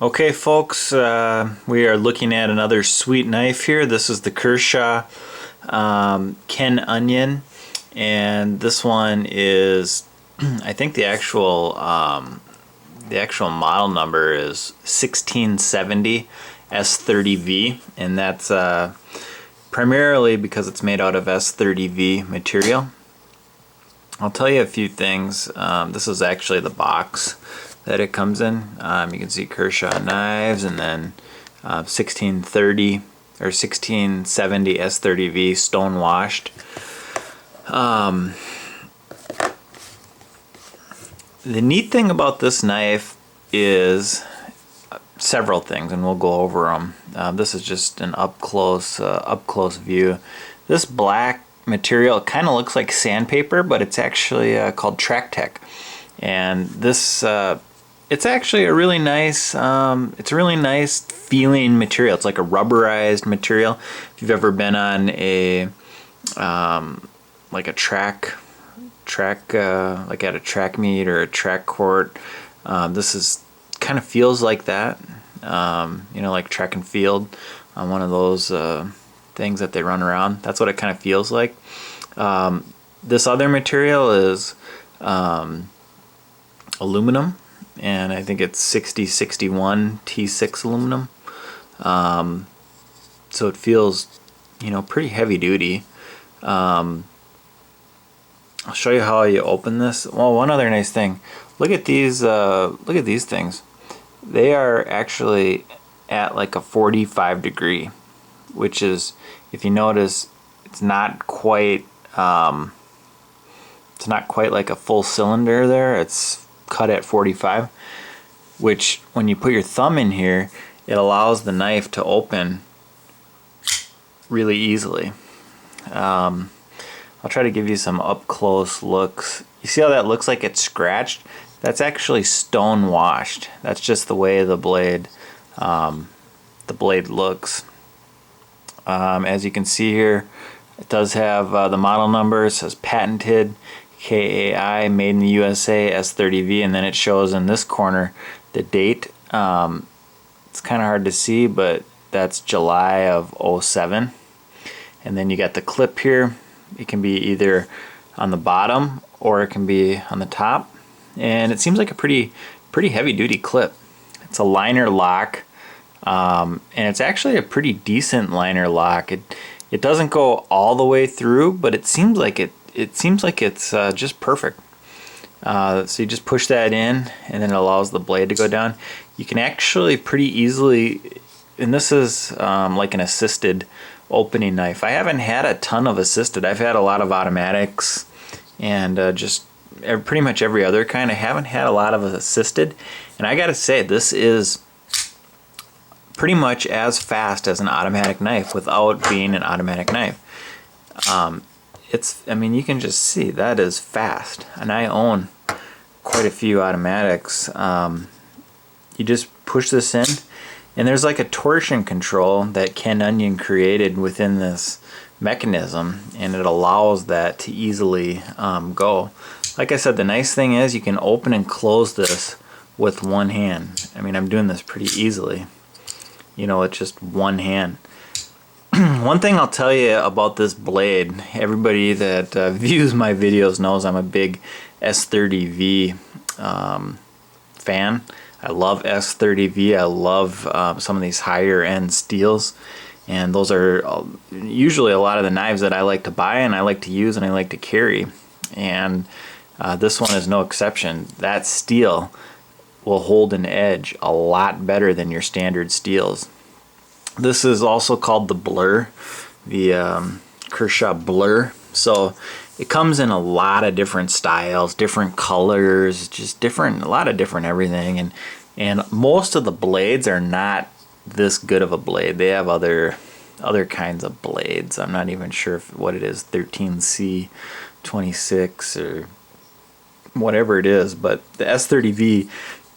Okay folks, we are looking at another sweet knife here. This is the Kershaw Ken Onion, and this one is I think the actual model number is 1670 S30V, and that's primarily because it's made out of S30V material. I'll tell you a few things. This is actually the box that it comes in. You can see Kershaw Knives, and then 1630 or 1670 S30V stone washed. The neat thing about this knife is several things, and we'll go over them. This is just an up close view. This black material kind of looks like sandpaper, but it's actually called Track Tech, and this it's actually a really nice feeling material. It's like a rubberized material. If you've ever been on a like a track like at a track meet or a track court, this is kind of feels like that. You know, like track and field on one of those things that they run around. That's what it kind of feels like. This other material is aluminum, and I think it's 6061 T6 aluminum. So it feels, you know, pretty heavy duty. I'll show you how you open this. Well, one other nice thing, look at these things. They are actually at like a 45 degree, which is, if you notice, it's not quite like a full cylinder there. It's cut at 45, which when you put your thumb in here, it allows the knife to open really easily. I'll try to give you some up close looks. You see how that looks like it's scratched? That's actually stone washed. That's just the way the blade looks. As you can see here, it does have the model number. It says patented KAI, made in the USA, S30V, and then it shows in this corner the date. It's kind of hard to see, but that's July of 07. And then you got the clip here. It can be either on the bottom or it can be on the top, and it seems like a pretty heavy duty clip. It's a liner lock, and it's actually a pretty decent liner lock. It doesn't go all the way through, but it seems like it's just perfect. So you just push that in, and then it allows the blade to go down. You can actually pretty easily, and this is like an assisted opening knife. I haven't had a ton of assisted. I've had a lot of automatics and just pretty much every other kind. I haven't had a lot of assisted, and I gotta say, this is pretty much as fast as an automatic knife without being an automatic knife. I mean, you can just see that is fast, and I own quite a few automatics. You just push this in, and there's like a torsion control that Ken Onion created within this mechanism, and it allows that to easily go. Like I said, the nice thing is you can open and close this with one hand. I mean, I'm doing this pretty easily. You know, it's just one hand. One thing I'll tell you about this blade, everybody that views my videos knows I'm a big S30V fan. I love S30V. I love some of these higher end steels, and those are usually a lot of the knives that I like to buy and I like to use and I like to carry, and this one is no exception. That steel will hold an edge a lot better than your standard steels. This is also called the Blur, the Kershaw Blur. So it comes in a lot of different styles, different colors, just a lot of different everything. And most of the blades are not this good of a blade. They have other kinds of blades. I'm not even sure what it is, 13C, 26, or whatever it is. But the S30V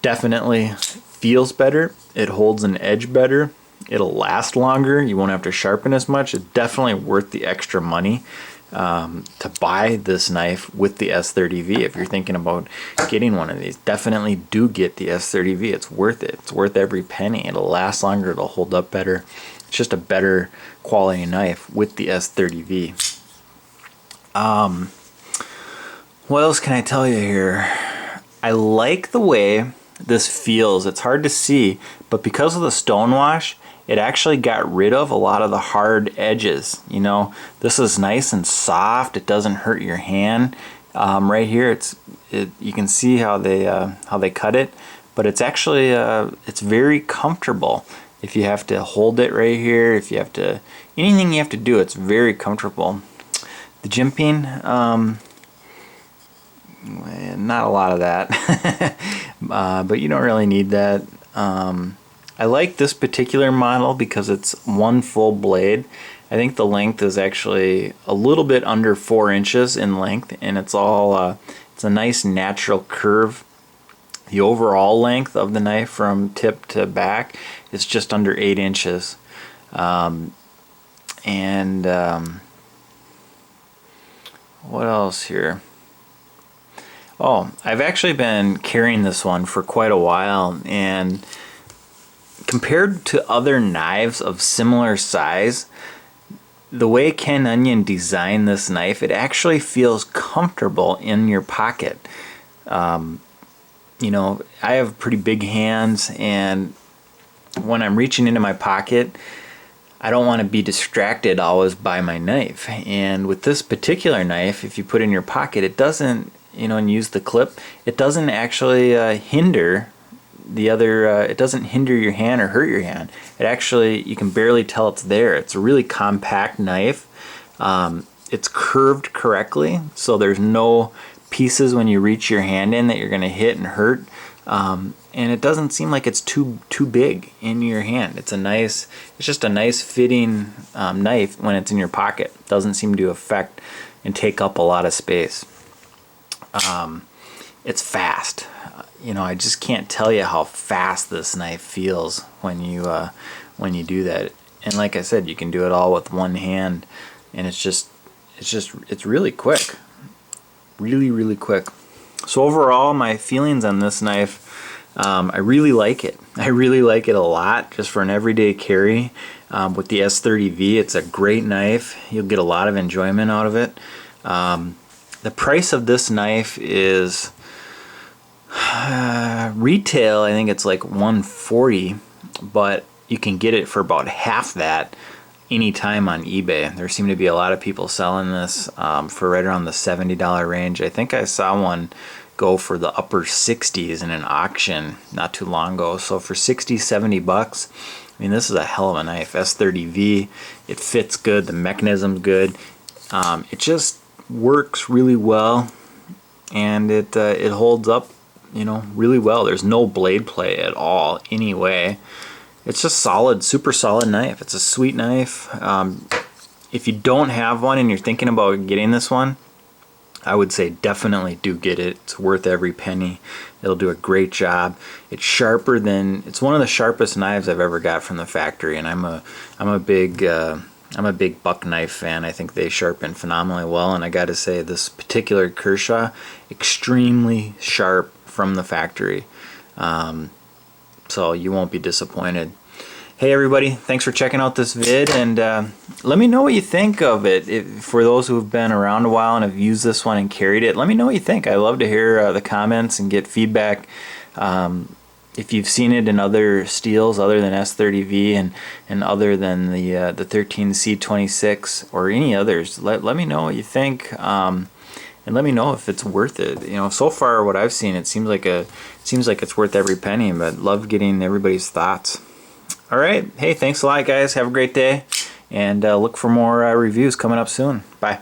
definitely feels better. It holds an edge better. It'll last longer. You won't have to sharpen as much. It's definitely worth the extra money. to buy this knife with the S30V. If you're thinking about getting one of these, definitely do get the S30V. It's worth it. It's worth every penny. It'll last longer. It'll hold up better. It's just a better quality knife with the S30V. What else can I tell you here? I like the way this feels. It's hard to see, but because of the stonewash, it actually got rid of a lot of the hard edges. You know, this is nice and soft. It doesn't hurt your hand. Right here, you can see how they cut it, but it's actually it's very comfortable. If you have to hold it right here, if you have to, anything you have to do, it's very comfortable. The jimping, not a lot of that, but you don't really need that. I like this particular model because it's one full blade. I think the length is actually a little bit under 4 inches in length, and it's all it's a nice natural curve. The overall length of the knife from tip to back is just under 8 inches. What else here? Oh, I've actually been carrying this one for quite a while, and compared to other knives of similar size, the way Ken Onion designed this knife, it actually feels comfortable in your pocket. You know, I have pretty big hands, and when I'm reaching into my pocket, I don't want to be distracted always by my knife. And with this particular knife, if you put it in your pocket, it doesn't, you know, and use the clip, it doesn't actually hinder the other, it doesn't hinder your hand or hurt your hand. It actually, you can barely tell it's there. It's a really compact knife. It's curved correctly, so there's no pieces when you reach your hand in that you're going to hit and hurt. And it doesn't seem like it's too big in your hand. It's just a nice fitting knife when it's in your pocket. It doesn't seem to affect and take up a lot of space. It's fast. You know, I just can't tell you how fast this knife feels when you do that. And like I said, you can do it all with one hand, and it's really quick, really quick. So overall, my feelings on this knife, I really like it. I really like it a lot, just for an everyday carry. With the S30V, it's a great knife. You'll get a lot of enjoyment out of it. The price of this knife is retail, I think it's like $140, but you can get it for about half that anytime on eBay. There seem to be a lot of people selling this for right around the $70 range. I think I saw one go for the upper 60s in an auction not too long ago. So for 60-70 bucks, I mean, this is a hell of a knife. S30V, it fits good, the mechanism's good. It just works really well, and it holds up, you know, really well. There's no blade play at all anyway. It's just solid, super solid knife. It's a sweet knife. If you don't have one and you're thinking about getting this one, I would say definitely do get it. It's worth every penny. It'll do a great job. It's sharper than, it's one of the sharpest knives I've ever got from the factory, and I'm a big buck knife fan. I think they sharpen phenomenally well, and I got to say, this particular Kershaw, extremely sharp from the factory. So you won't be disappointed. Hey everybody, thanks for checking out this vid, and let me know what you think of it. For those who have been around a while and have used this one and carried it, let me know what you think. I love to hear the comments and get feedback. If you've seen it in other steels other than S30V and other than the 13C26 or any others, let me know what you think, and let me know if it's worth it. You know, so far what I've seen, it seems like it's worth every penny, but love getting everybody's thoughts. All right, hey, thanks a lot, guys. Have a great day, and look for more reviews coming up soon. Bye.